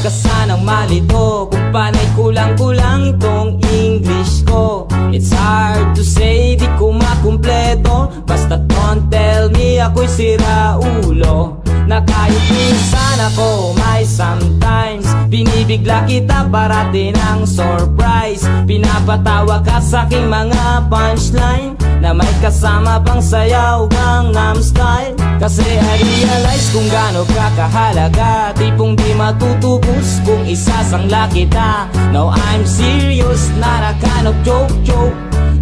ka sanang malito kung panay kulang-kulang itong English ko. It's hard to say, di ko makumpleto. Basta don't tell me ako'y sira ulo. Na kahit minsan ako may sometimes binibigla kita para din ang surprise. Pinapatawa ka sa aking mga punchline na may kasama pang sayaw Gangnam Style. Kasi I realize kung gaano ka kahalaga, tipong di matutubos kung isasangla kita. Now I'm serious, not a kind of joke.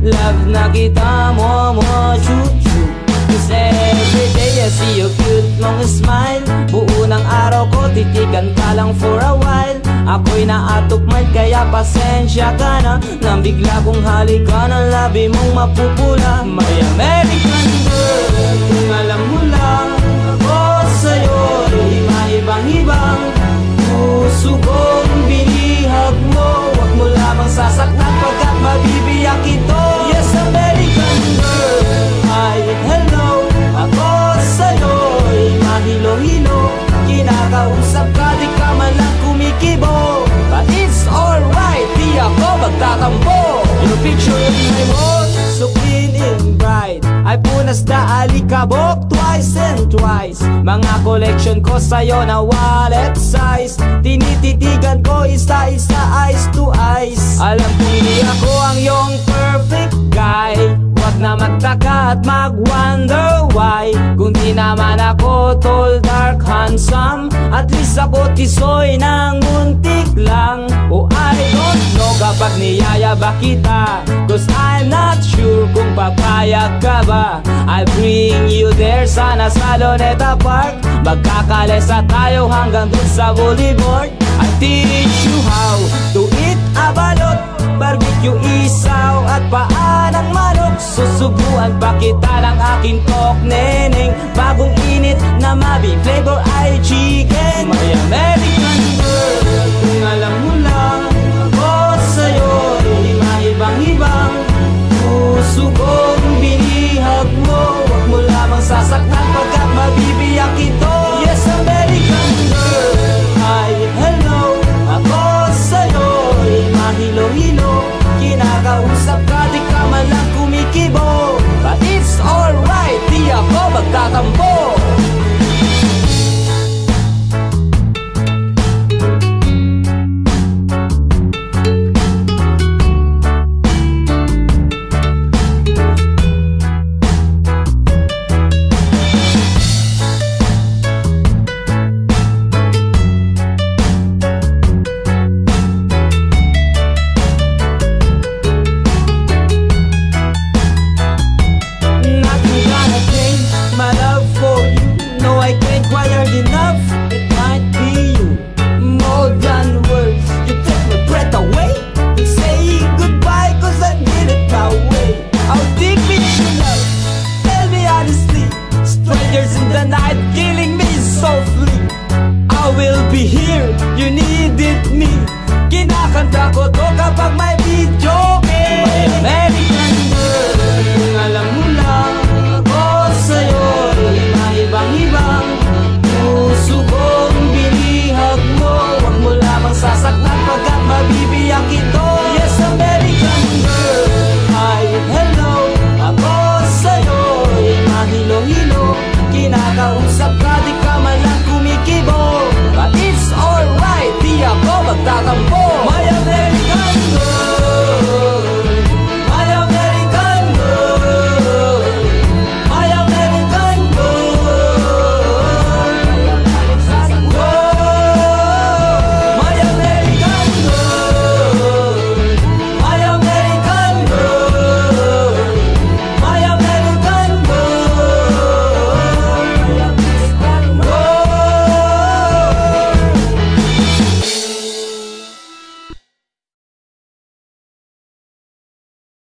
Love na kita mo, choo-choo. Cause every day I see your cute long smile. Buo ng araw ko, titigan ka lang for a while. Ako'y naatok mind kaya pasensya ka na nang bigla kong halikan ang labi mong mapupula. May American girl, kung alam mo lang, ako sa'yo'y maibang-ibang. Puso kong binihag mo, wag mo lamang sasaktan pagkat mabibiyak ito. Yes, American girl, hi, hello. Ako sa'yo'y mahilo-hilo. Kinakausap ka, di ka man lang kumikibo. But it's alright, di ako magtatampo. Your picture in my phone, so clean and bright. Ay punas na alikabok twice and twice. Mga collection ko sa'yo na wallet size. Tinititigan ko isa-isa, eyes to eyes. Alam kong di ako ang iyong perfect guy. Huwag na magtaka at mag-wonder why. Kung di naman ako tall, dark, handsome, at least ako tisoy ng muntik lang. Oh, I don't know kapag niyayaba kita, cause I'm not sure kung papayag ka ba. I'll bring you there sana sa Luneta Park. Magkakalesa tayo hanggang dun sa boulevard. I'll teach you how to eat abalot, barbecue isaw at paan ng manok. Susubuan pa kita ng aking tok neneng. Bagong init na mabi flavor ay chicken. My American girl,